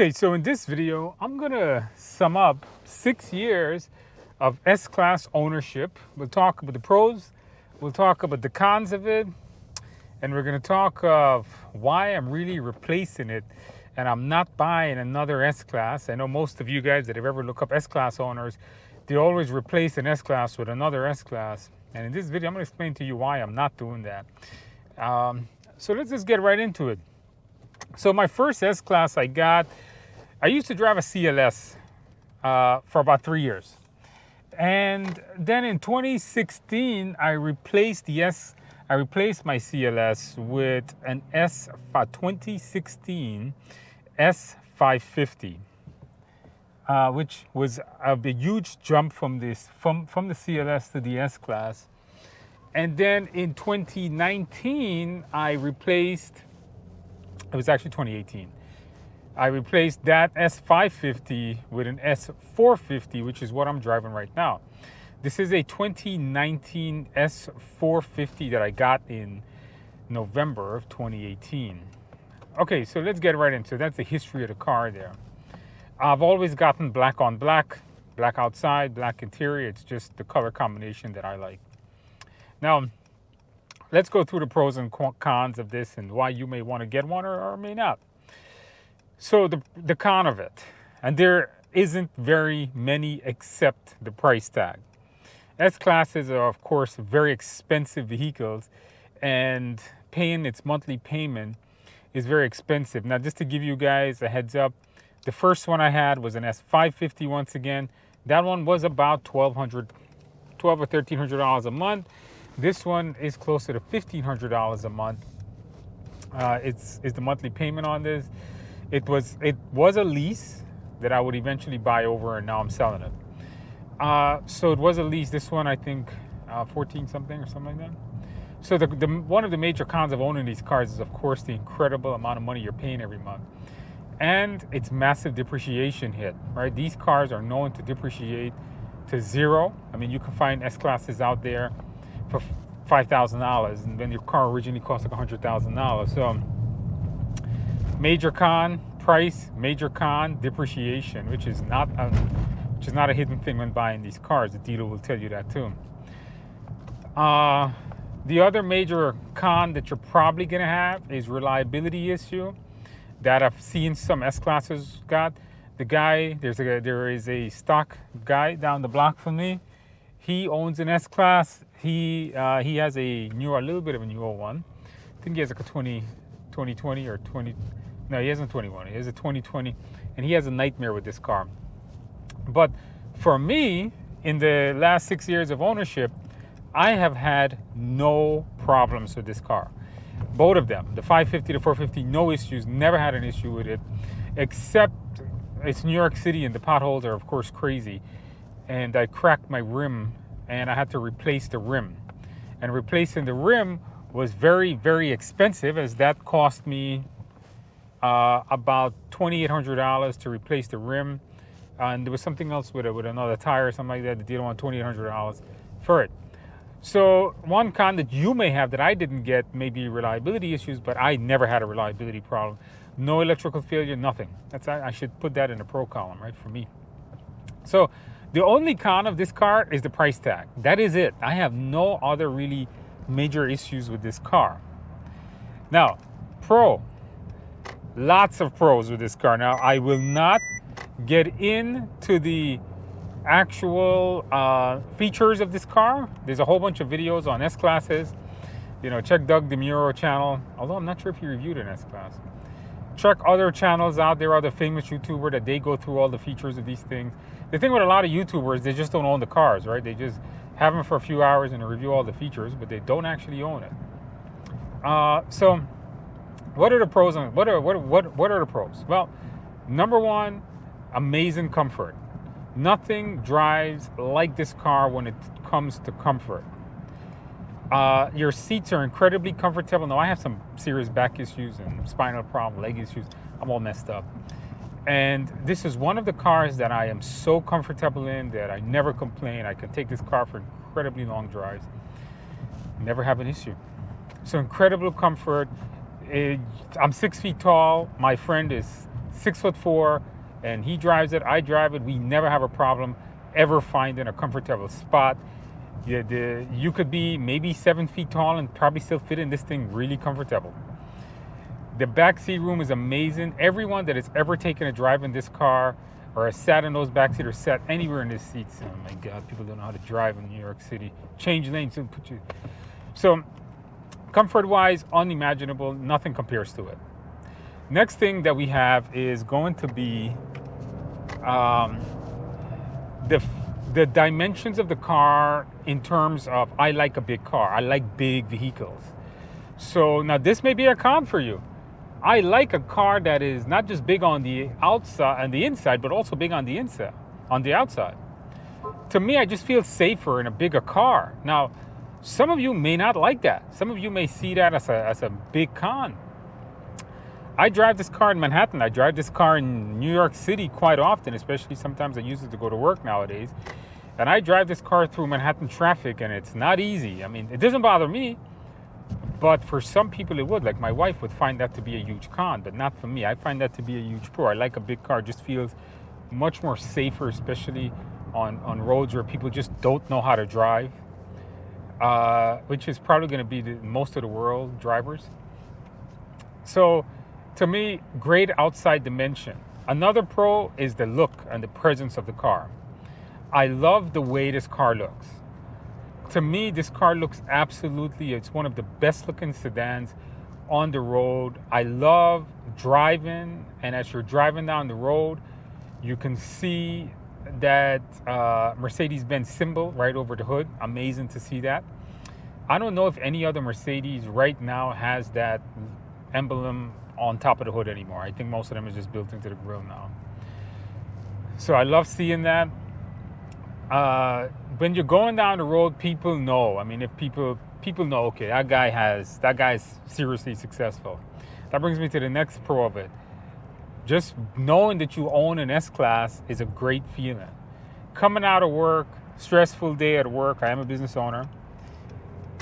Okay, so in this video, I'm gonna sum up 6 years of S-Class ownership. We'll talk about the pros, we'll talk about the cons of it, and we're gonna talk of why I'm really replacing it and I'm not buying another S-Class. I know most of you guys that have ever looked up S-Class owners, they always replace an S-Class with another S-Class. And in this video, I'm gonna explain to you why I'm not doing that. So let's just get right into it. So my first S-Class I used to drive a CLS for about 3 years. And then in 2016, I replaced my CLS with an 2016 S550, which was a huge jump from the CLS to the S-Class. And then in 2019, it was actually 2018. I replaced that S550 with an S450, which is what I'm driving right now. This is a 2019 S450 that I got in November of 2018. Okay, so let's get right into it. That's the history of the car there. I've always gotten black on black, black outside, black interior. It's just the color combination that I like. Now, let's go through the pros and cons of this and why you may want to get one or may not. So the con of it, and there isn't very many except the price tag. S-Classes are, of course, very expensive vehicles, and paying its monthly payment is very expensive. Now, just to give you guys a heads up, the first one I had was an S550 once again. That one was about $1,200 or $1,300 a month. This one is closer to $1,500 a month. It's the monthly payment on this. It was a lease that I would eventually buy over, and now I'm selling it. So it was a lease. This one, I think, 14 something or something like that. So one of the major cons of owning these cars is, of course, the incredible amount of money you're paying every month, and its massive depreciation hit. Right, these cars are known to depreciate to zero. I mean, you can find S-Classes out there for $5,000, and then your car originally cost like $100,000. So major con, price. Major con, depreciation, which is not a hidden thing when buying these cars. The dealer will tell you that too. The other major con that you're probably going to have is reliability issue that I've seen some S-Classes got. There is a stock guy down the block from me. He owns an S-Class. He has a little bit of a newer one. I think he has like a 2020 or 20. No, he hasn't a 21. He has a 2020, and he has a nightmare with this car. But for me, in the last 6 years of ownership, I have had no problems with this car. Both of them, the 550, the 450, no issues. Never had an issue with it, except it's New York City, and the potholes are, of course, crazy. And I cracked my rim, and I had to replace the rim. And replacing the rim was very, very expensive, as that cost me about $2,800 to replace the rim, and there was something else with another tire or something like that. The dealer wanted $2,800 for it. So one con that you may have that I didn't get may be reliability issues, but I never had a reliability problem. No electrical failure, nothing. I should put that in the pro column, right, for me. So the only con of this car is the price tag. That is it. I have no other really major issues with this car. Now, pro. Lots of pros with this car. Now, I will not get into the actual features of this car. There's a whole bunch of videos on S-Classes. Check Doug DeMuro channel, although I'm not sure if he reviewed an S-Class. Check other channels out there, other famous YouTubers that they go through all the features of these things. The thing with a lot of YouTubers, they just don't own the cars, right? They just have them for a few hours and review all the features, but they don't actually own it. So what are the pros? What are the pros? Well, number one, amazing comfort. Nothing drives like this car when it comes to comfort. Your seats are incredibly comfortable. Now, I have some serious back issues and spinal problem, leg issues. I'm all messed up. And this is one of the cars that I am so comfortable in that I never complain. I can take this car for incredibly long drives. Never have an issue. So incredible comfort. I'm 6 feet tall. My friend is 6'4", and he drives it, I drive it. We never have a problem ever finding a comfortable spot. You could be maybe 7 feet tall and probably still fit in this thing really comfortable. The back seat room is amazing. Everyone that has ever taken a drive in this car or has sat in those back seats or sat anywhere in this seats, oh my God, people don't know how to drive in New York City. Change lanes and put you. So comfort-wise, unimaginable. Nothing compares to it. Next thing that we have is going to be the dimensions of the car in terms of, I like a big car. I like big vehicles. So now this may be a con for you. I like a car that is not just big on the outside and the inside, but also big on the inside, on the outside. To me, I just feel safer in a bigger car. Now, some of you may not like that. Some of you may see that as a big con. I drive this car in Manhattan. I drive this car in New York City quite often, especially sometimes I use it to go to work nowadays. And I drive this car through Manhattan traffic, and it's not easy. I mean, it doesn't bother me, but for some people it would. Like my wife would find that to be a huge con, but not for me. I find that to be a huge pro. I like a big car. It just feels much more safer, especially on roads where people just don't know how to drive, which is probably going to be most of the world drivers. So to me, great outside dimension. Another pro is the look and the presence of the car. I love the way this car looks. To me, this car looks absolutely, it's one of the best looking sedans on the road. I love driving, and as you're driving down the road, you can see that Mercedes-Benz symbol right over the hood. Amazing to see that. I don't know if any other Mercedes right now has that emblem on top of the hood anymore. I think most of them is just built into the grille now. So I love seeing that. When you're going down the road, people know. I mean, if people know, okay, that guy's seriously successful. That brings me to the next pro of it. Just knowing that you own an S-Class is a great feeling. Coming out of work, stressful day at work. I am a business owner.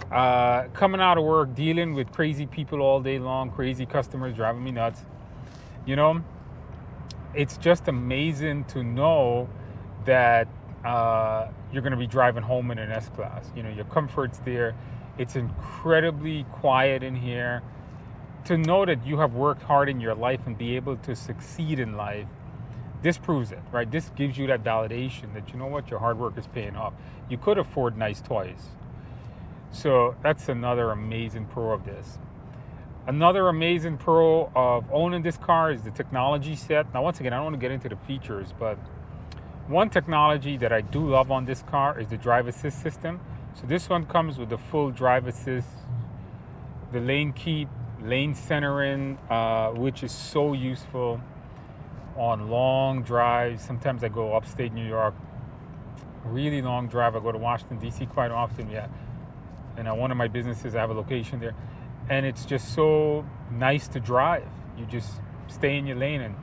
Coming out of work, dealing with crazy people all day long, crazy customers driving me nuts. You know, it's just amazing to know that you're going to be driving home in an S-Class. You know, your comfort's there. It's incredibly quiet in here. To know that you have worked hard in your life and be able to succeed in life, this proves it, right? This gives you that validation that, you know what, your hard work is paying off. You could afford nice toys. So that's another amazing pro of this. Another amazing pro of owning this car is the technology set. Now, once again, I don't want to get into the features, but one technology that I do love on this car is the drive assist system. So this one comes with the full drive assist, the lane keep, lane centering, which is so useful on long drives. Sometimes I go upstate New York, really long drive. I go to Washington, D.C. quite often, yeah. And one of my businesses, I have a location there. And it's just so nice to drive. You just stay in your lane, and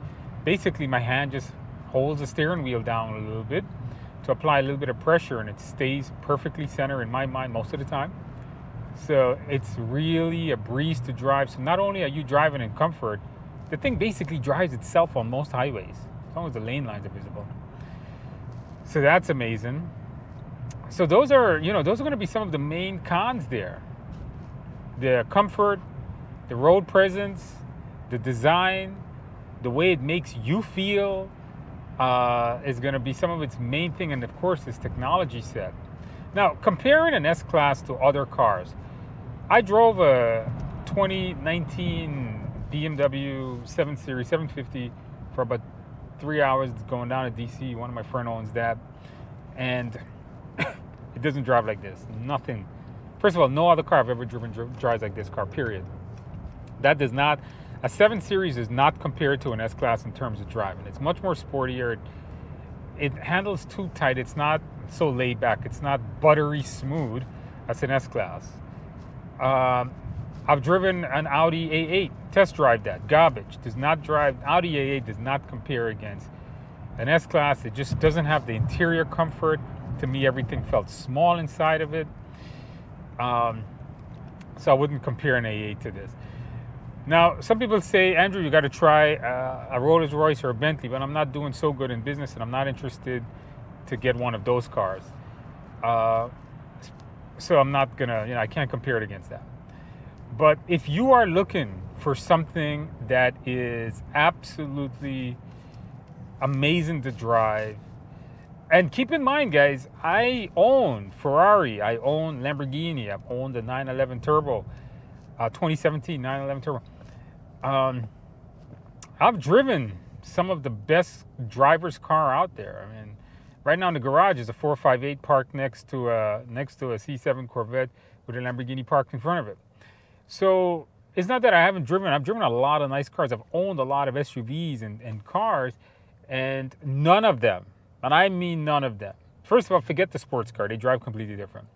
basically my hand just holds the steering wheel down a little bit to apply a little bit of pressure, and it stays perfectly centered in my mind most of the time. So it's really a breeze to drive. So not only are you driving in comfort, the thing basically drives itself on most highways, as long as the lane lines are visible. So that's amazing. So those are going to be some of the main cons there. The comfort, the road presence, the design, the way it makes you feel is going to be some of its main thing. And of course, this technology set. Now, comparing an S-Class to other cars, I drove a 2019 BMW 7 Series 750 for about 3 hours going down to DC. One of my friends owns that. And it doesn't drive like this. Nothing. First of all, no other car I've ever driven drives like this car, period. That does not, a 7 Series is not compared to an S-Class in terms of driving. It's much more sportier. It handles too tight. It's not so laid back. It's not buttery smooth as an S-Class. I've driven an Audi A8, test drive that, garbage. Does not drive, Audi A8 does not compare against an S-Class. It just doesn't have the interior comfort. To me, everything felt small inside of it. So I wouldn't compare an A8 to this. Now, some people say, Andrew, you got to try a Rolls Royce or a Bentley, but I'm not doing so good in business, and I'm not interested to get one of those cars. Uh, so I'm not gonna, I can't compare it against that. But if you are looking for something that is absolutely amazing to drive, and keep in mind, guys, I own Ferrari, I own Lamborghini, I've owned the 911 Turbo, 2017 911 Turbo. I've driven some of the best driver's car out there. I mean, right now in the garage is a 458 parked next to a C7 Corvette with a Lamborghini parked in front of it. So it's not that I haven't driven. I've driven a lot of nice cars. I've owned a lot of SUVs and cars, and none of them, and I mean none of them. First of all, forget the sports car. They drive completely different.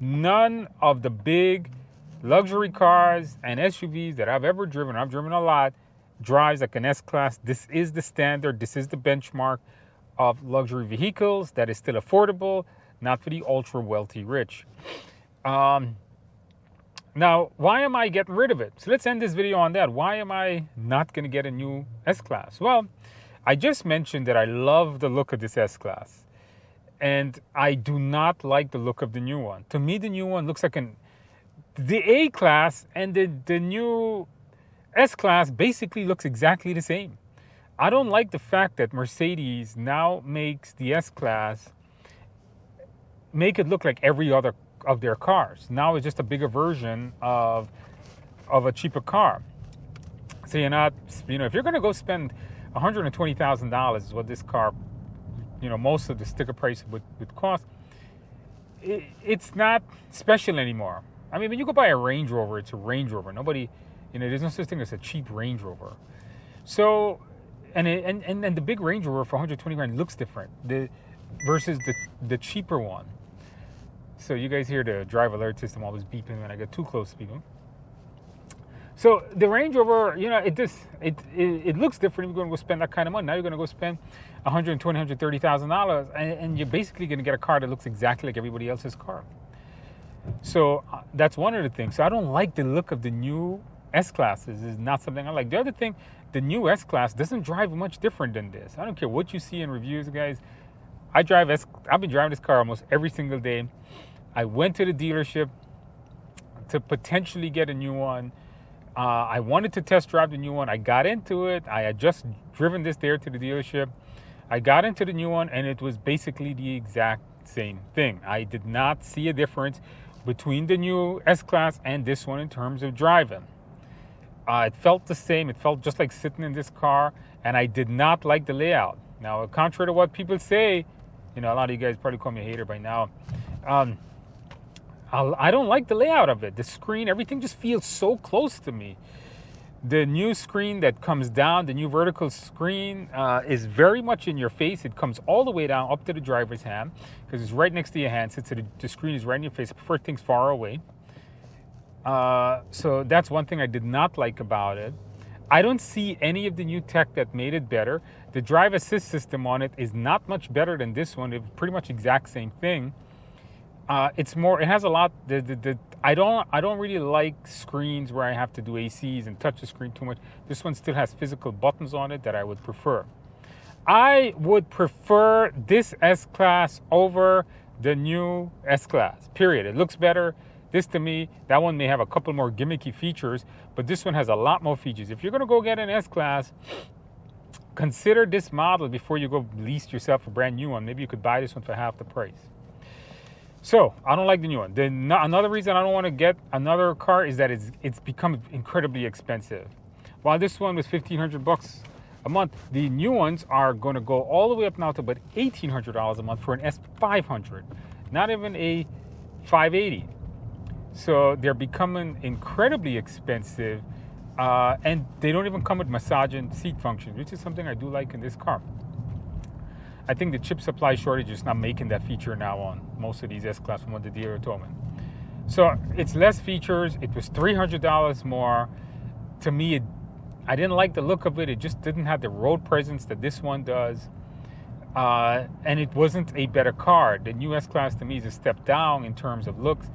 None of the big luxury cars and SUVs that I've ever driven, I've driven a lot, drives like an S-Class. This is the standard. This is the benchmark of luxury vehicles that is still affordable, not for the ultra wealthy rich. Now, why am I getting rid of it? So let's end this video on that. Why am I not going to get a new S-Class? Well, I just mentioned that I love the look of this S-Class, and I do not like the look of the new one. To me, the new one looks like the A-Class, and the new S-Class basically looks exactly the same. I don't like the fact that Mercedes now makes the S-Class make it look like every other of their cars. Now it's just a bigger version of a cheaper car. So you're not, if you're going to go spend $120,000 is what this car, most of the sticker price would cost, it's not special anymore. I mean, when you go buy a Range Rover, it's a Range Rover. Nobody, there's no such thing as a cheap Range Rover. So, and the big Range Rover for 120 grand looks different versus the cheaper one. So you guys hear the drive alert system always beeping when I get too close to people. So the Range Rover, it looks different if you're going to go spend that kind of money. Now you're going to go spend $120,000, $130,000, and you're basically going to get a car that looks exactly like everybody else's car. So that's one of the things. So I don't like the look of the new S-Classes. It's not something I like. The other thing, the new S-Class doesn't drive much different than this. I don't care what you see in reviews, guys. I've been driving this car almost every single day. I went to the dealership to potentially get a new one. I wanted to test drive the new one. I got into it. I had just driven this there to the dealership. I got into the new one, and it was basically the exact same thing. I did not see a difference between the new S-Class and this one in terms of driving. It felt the same. It felt just like sitting in this car, and I did not like the layout. Now, contrary to what people say, a lot of you guys probably call me a hater by now. I don't like the layout of it. The screen, everything just feels so close to me. The new screen that comes down, the new vertical screen, is very much in your face. It comes all the way down up to the driver's hand because it's right next to your handset, so the screen is right in your face. I prefer things far away. So that's one thing I did not like about it. I don't see any of the new tech that made it better. The drive assist system on it is not much better than this one. It's pretty much exact same thing. It's more. It has a lot. I don't really like screens where I have to do ACs and touch the screen too much. This one still has physical buttons on it that I would prefer. I would prefer this S-Class over the new S-Class. Period. It looks better. This to me, that one may have a couple more gimmicky features, but this one has a lot more features. If you're going to go get an S-Class, consider this model before you go lease yourself a brand new one. Maybe you could buy this one for half the price. So I don't like the new one. Another reason I don't want to get another car is that it's become incredibly expensive. While this one was $1,500 a month, the new ones are going to go all the way up now to about $1,800 a month for an S500, not even a 580. So they're becoming incredibly expensive, and they don't even come with massaging seat functions, which is something I do like in this car. I think the chip supply shortage is not making that feature now on most of these S-Class from what the dealer told me. So it's less features. It was $300 more. To me, I didn't like the look of it. It just didn't have the road presence that this one does. And it wasn't a better car. The new S-Class to me is a step down in terms of looks.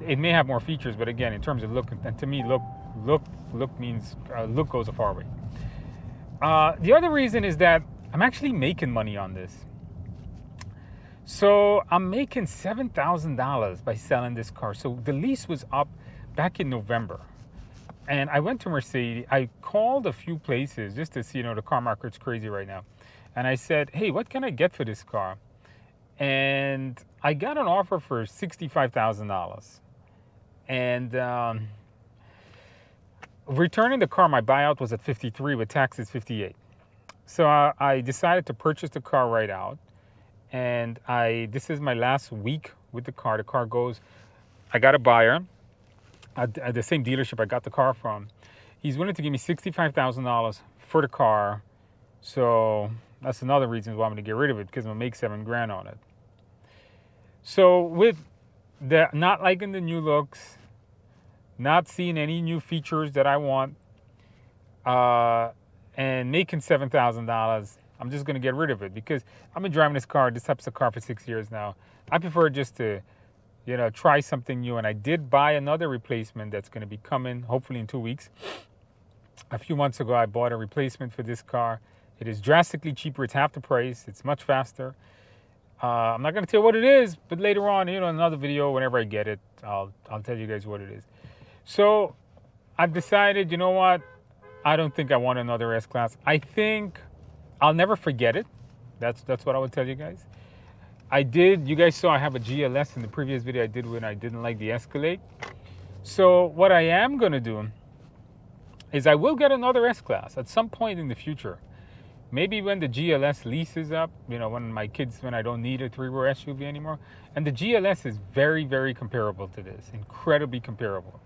It may have more features, but again, in terms of look, and to me, look look means look goes a far way. The other reason is that I'm actually making money on this. So I'm making $7,000 by selling this car. So the lease was up back in November. And I went to Mercedes. I called a few places just to see, the car market's crazy right now. And I said, hey, what can I get for this car? And I got an offer for $65,000. And returning the car, my buyout was at 53 with taxes 58. So I decided to purchase the car right out. And this is my last week with the car. The car goes, I got a buyer at the same dealership I got the car from. He's willing to give me $65,000 for the car. So that's another reason why I'm going to get rid of it, because I'm going to make $7,000 on it. So with the not liking the new looks, not seeing any new features that I want, and making $7,000, I'm just going to get rid of it, because I've been driving this type of car for 6 years now. I prefer just to, try something new. And I did buy another replacement that's going to be coming hopefully in 2 weeks. A few months ago, I bought a replacement for this car. It is drastically cheaper. It's half the price. It's much faster. I'm not going to tell you what it is, but later on, in another video, whenever I get it, I'll tell you guys what it is. So I've decided, you know what? I don't think I want another S-Class. I think I'll never forget it. That's what I would tell you guys. You guys saw I have a GLS in the previous video I did when I didn't like the Escalade. So what I am going to do is I will get another S-Class at some point in the future. Maybe when the GLS lease is up, when I don't need a three-row SUV anymore. And the GLS is very, very comparable to this, incredibly comparable.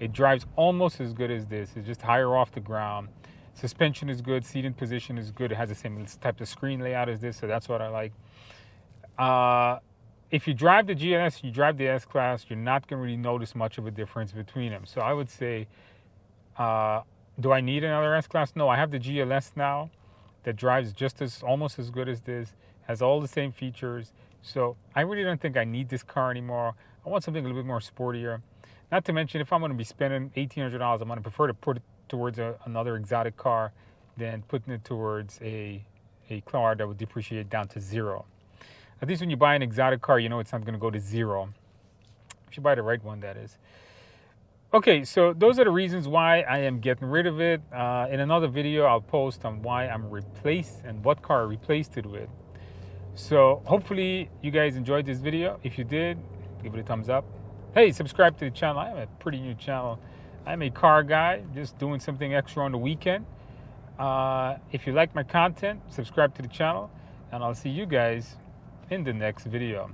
It drives almost as good as this. It's just higher off the ground. Suspension is good, seating position is good. It has the same type of screen layout as this, so that's what I like. If you drive the GLS, you drive the S-Class, you're not going to really notice much of a difference between them. So I would say, do I need another S-Class? No, I have the GLS now that drives almost as good as this, has all the same features. So I really don't think I need this car anymore. I want something a little bit more sportier. Not to mention, if I'm going to be spending $1,800, I'm going to prefer to put it towards another exotic car than putting it towards a car that would depreciate down to zero. At least when you buy an exotic car, it's not going to go to zero. If you buy the right one, that is. Okay, so those are the reasons why I am getting rid of it. In another video, I'll post on why I'm replaced and what car I replaced it with. So hopefully you guys enjoyed this video. If you did, give it a thumbs up. Hey, subscribe to the channel. I am a pretty new channel. I'm a car guy, just doing something extra on the weekend. If you like my content, subscribe to the channel, and I'll see you guys in the next video.